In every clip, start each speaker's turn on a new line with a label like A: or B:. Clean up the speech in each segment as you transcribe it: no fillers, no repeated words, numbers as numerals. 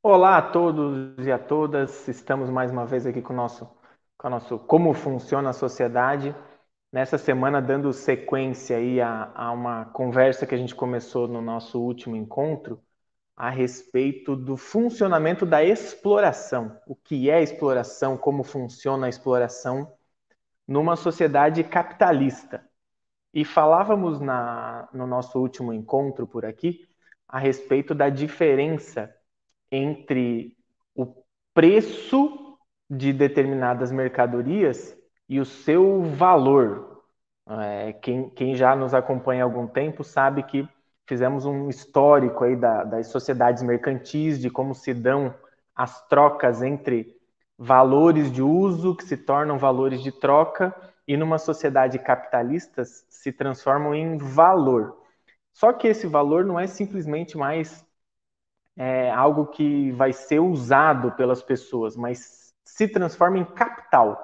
A: Olá a todos e a todas, estamos mais uma vez aqui com o nosso Como Funciona a Sociedade, nessa semana dando sequência aí a uma conversa que a gente começou no nosso último encontro a respeito do funcionamento da exploração. O que é exploração, como funciona a exploração numa sociedade capitalista. E falávamos no nosso último encontro por aqui a respeito da diferença entre o preço de determinadas mercadorias e o seu valor. Quem já nos acompanha há algum tempo sabe que fizemos um histórico aí das sociedades mercantis, de como se dão as trocas entre valores de uso que se tornam valores de troca e numa sociedade capitalista se transformam em valor. Só que esse valor não é simplesmente mais algo que vai ser usado pelas pessoas, mas se transforma em capital.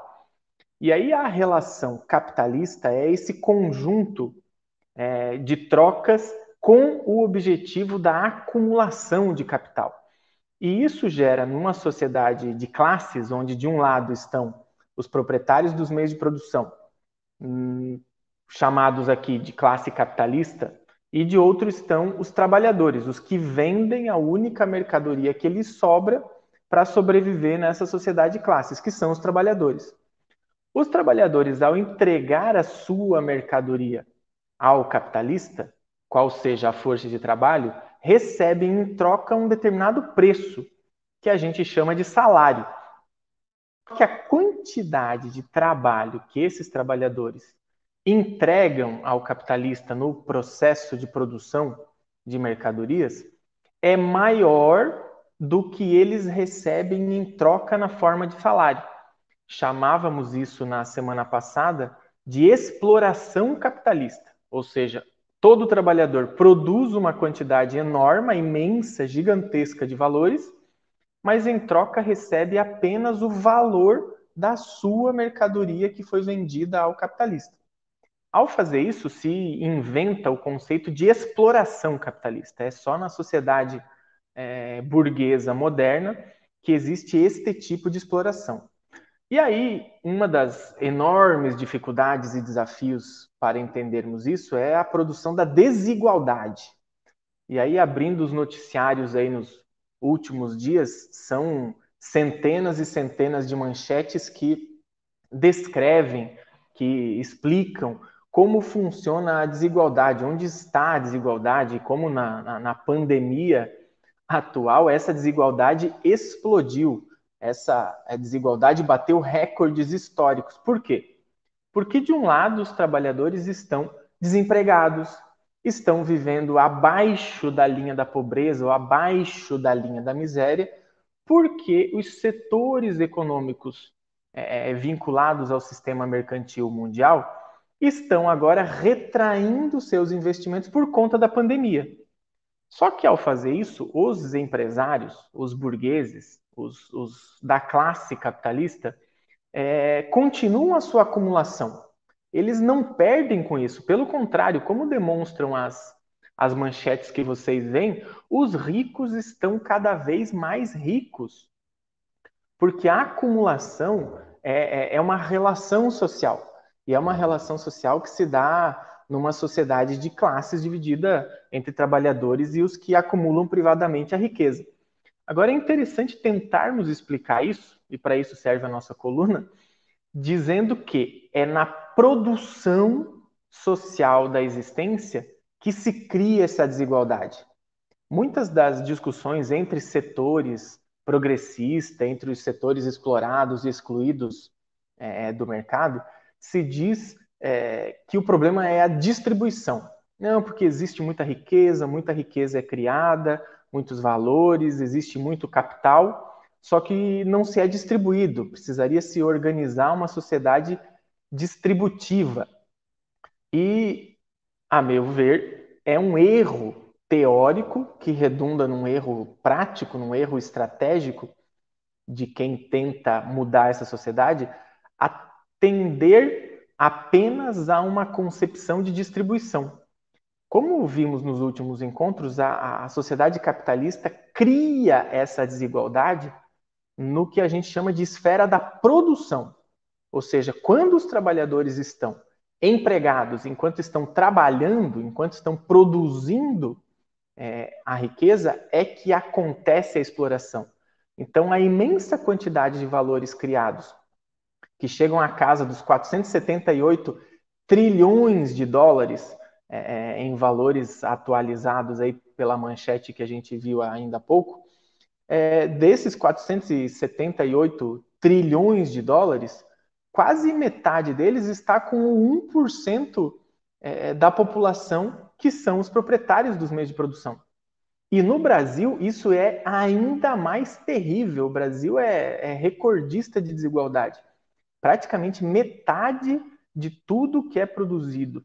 A: E aí a relação capitalista é esse conjunto de trocas com o objetivo da acumulação de capital. E isso gera, numa sociedade de classes, onde de um lado estão os proprietários dos meios de produção, chamados aqui de classe capitalista, e de outro estão os trabalhadores, os que vendem a única mercadoria que lhes sobra para sobreviver nessa sociedade de classes, que são os trabalhadores. Os trabalhadores, ao entregar a sua mercadoria ao capitalista, qual seja a força de trabalho, recebem em troca um determinado preço, que a gente chama de salário. Que a quantidade de trabalho que esses trabalhadores entregam ao capitalista no processo de produção de mercadorias é maior do que eles recebem em troca na forma de salário. Chamávamos isso na semana passada de exploração capitalista, ou seja, todo trabalhador produz uma quantidade enorme, imensa, gigantesca de valores, mas em troca recebe apenas o valor da sua mercadoria que foi vendida ao capitalista. Ao fazer isso, se inventa o conceito de exploração capitalista. É só na sociedade burguesa moderna que existe este tipo de exploração. E aí, uma das enormes dificuldades e desafios para entendermos isso é a produção da desigualdade. E aí, abrindo os noticiários aí nos últimos dias, são centenas e centenas de manchetes que descrevem, que explicam como funciona a desigualdade, onde está a desigualdade, como na pandemia atual essa desigualdade explodiu, essa desigualdade bateu recordes históricos. Por quê? Porque, de um lado, os trabalhadores estão desempregados, estão vivendo abaixo da linha da pobreza ou abaixo da linha da miséria, porque os setores econômicos vinculados ao sistema mercantil mundial estão agora retraindo seus investimentos por conta da pandemia. Só que ao fazer isso, os empresários, os burgueses, os da classe capitalista, continuam a sua acumulação. Eles não perdem com isso. Pelo contrário, como demonstram as manchetes que vocês veem, os ricos estão cada vez mais ricos. Porque a acumulação é uma relação social. E é uma relação social que se dá numa sociedade de classes dividida entre trabalhadores e os que acumulam privadamente a riqueza. Agora é interessante tentarmos explicar isso, e para isso serve a nossa coluna, dizendo que é na produção social da existência que se cria essa desigualdade. Muitas das discussões entre setores progressistas, entre os setores explorados e excluídos do mercado, se diz que o problema é a distribuição. Não, porque existe muita riqueza é criada, muitos valores, existe muito capital, só que não se é distribuído. Precisaria se organizar uma sociedade distributiva. E, a meu ver, é um erro teórico que redunda num erro prático, num erro estratégico de quem tenta mudar essa sociedade, atender apenas a uma concepção de distribuição. Como vimos nos últimos encontros, a sociedade capitalista cria essa desigualdade no que a gente chama de esfera da produção. Ou seja, quando os trabalhadores estão empregados, enquanto estão trabalhando, enquanto estão produzindo a riqueza, é que acontece a exploração. Então, a imensa quantidade de valores criados, que chegam à casa dos 478 trilhões de dólares em valores atualizados aí pela manchete que a gente viu ainda há pouco, desses 478 trilhões de dólares, quase metade deles está com 1% da população que são os proprietários dos meios de produção. E no Brasil, isso é ainda mais terrível. O Brasil é recordista de desigualdade. Praticamente metade de tudo que é produzido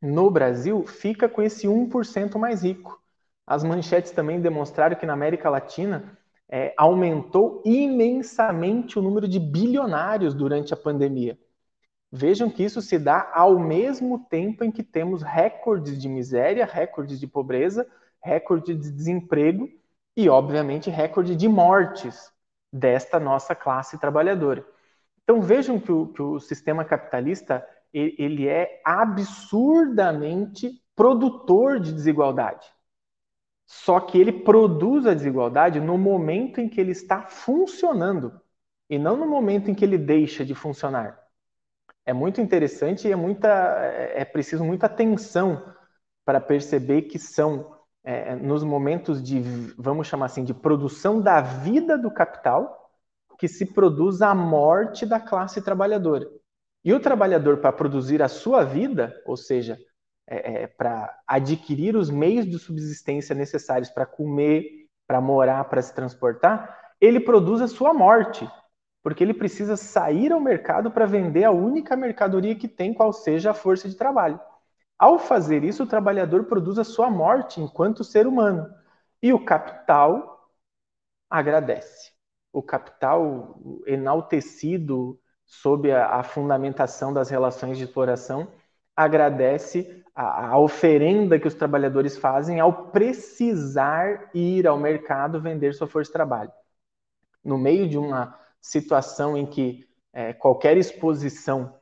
A: no Brasil fica com esse 1% mais rico. As manchetes também demonstraram que na América Latina aumentou imensamente o número de bilionários durante a pandemia. Vejam que isso se dá ao mesmo tempo em que temos recordes de miséria, recordes de pobreza, recorde de desemprego e, obviamente, recorde de mortes desta nossa classe trabalhadora. Então vejam que o sistema capitalista ele é absurdamente produtor de desigualdade. Só que ele produz a desigualdade no momento em que ele está funcionando e não no momento em que ele deixa de funcionar. É muito interessante e é preciso muita atenção para perceber que são nos momentos de, vamos chamar assim, de produção da vida do capital, que se produz a morte da classe trabalhadora. E o trabalhador, para produzir a sua vida, ou seja, para adquirir os meios de subsistência necessários para comer, para morar, para se transportar, ele produz a sua morte, porque ele precisa sair ao mercado para vender a única mercadoria que tem, qual seja a força de trabalho. Ao fazer isso, o trabalhador produz a sua morte enquanto ser humano. E o capital agradece. O capital enaltecido sob a fundamentação das relações de exploração agradece a oferenda que os trabalhadores fazem ao precisar ir ao mercado vender sua força de trabalho. No meio de uma situação em que qualquer exposição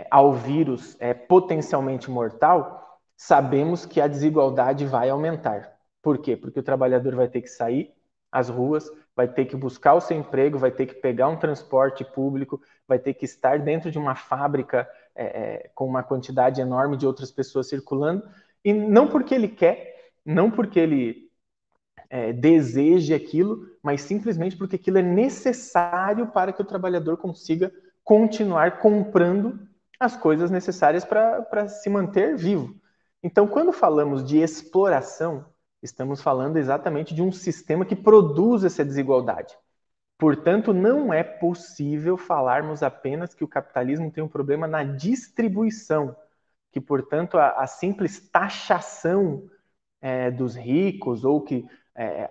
A: ao vírus é potencialmente mortal, sabemos que a desigualdade vai aumentar. Por quê? Porque o trabalhador vai ter que sair às ruas, vai ter que buscar o seu emprego, vai ter que pegar um transporte público, vai ter que estar dentro de uma fábrica com uma quantidade enorme de outras pessoas circulando, e não porque ele quer, não porque ele deseje aquilo, mas simplesmente porque aquilo é necessário para que o trabalhador consiga continuar comprando as coisas necessárias para se manter vivo. Então, quando falamos de exploração, estamos falando exatamente de um sistema que produz essa desigualdade. Portanto, não é possível falarmos apenas que o capitalismo tem um problema na distribuição, que, portanto, a simples taxação dos ricos ou que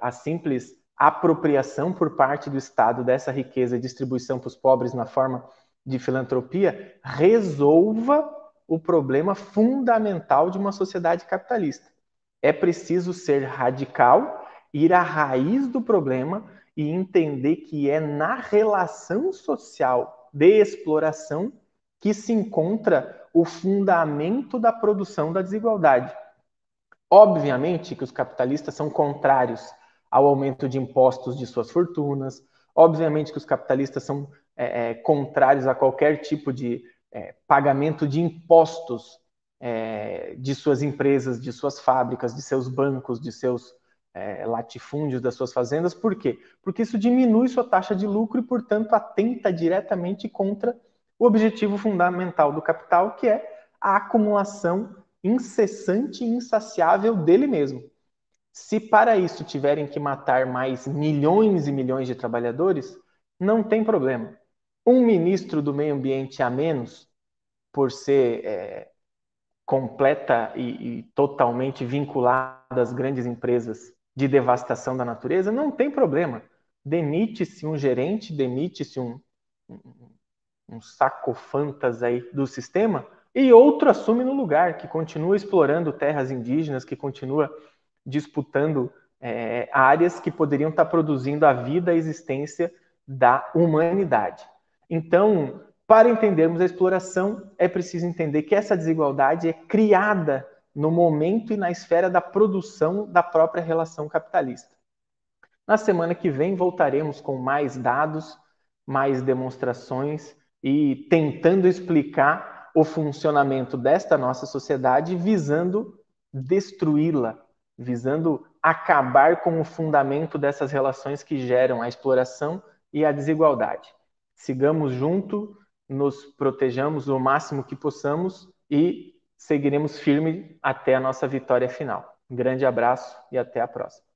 A: a simples apropriação por parte do Estado dessa riqueza e distribuição para os pobres na forma de filantropia resolva o problema fundamental de uma sociedade capitalista. É preciso ser radical, ir à raiz do problema e entender que é na relação social de exploração que se encontra o fundamento da produção da desigualdade. Obviamente que os capitalistas são contrários ao aumento de impostos de suas fortunas, obviamente que os capitalistas são contrários a qualquer tipo de pagamento de impostos de suas empresas, de suas fábricas, de seus bancos, de seus latifúndios, das suas fazendas. Por quê? Porque isso diminui sua taxa de lucro e, portanto, atenta diretamente contra o objetivo fundamental do capital, que é a acumulação incessante e insaciável dele mesmo. Se para isso tiverem que matar mais milhões e milhões de trabalhadores, não tem problema. Um ministro do meio ambiente a menos, por ser completa e totalmente vinculado às grandes empresas de devastação da natureza, não tem problema. Demite-se um gerente, demite-se um sacofantas aí do sistema, e outro assume no lugar, que continua explorando terras indígenas, que continua disputando áreas que poderiam estar produzindo a vida, a existência da humanidade. Então, para entendermos a exploração, é preciso entender que essa desigualdade é criada no momento e na esfera da produção da própria relação capitalista. Na semana que vem voltaremos com mais dados, mais demonstrações e tentando explicar o funcionamento desta nossa sociedade, visando destruí-la, visando acabar com o fundamento dessas relações que geram a exploração e a desigualdade. Sigamos junto, nos protejamos o máximo que possamos e seguiremos firme até a nossa vitória final. Um grande abraço e até a próxima.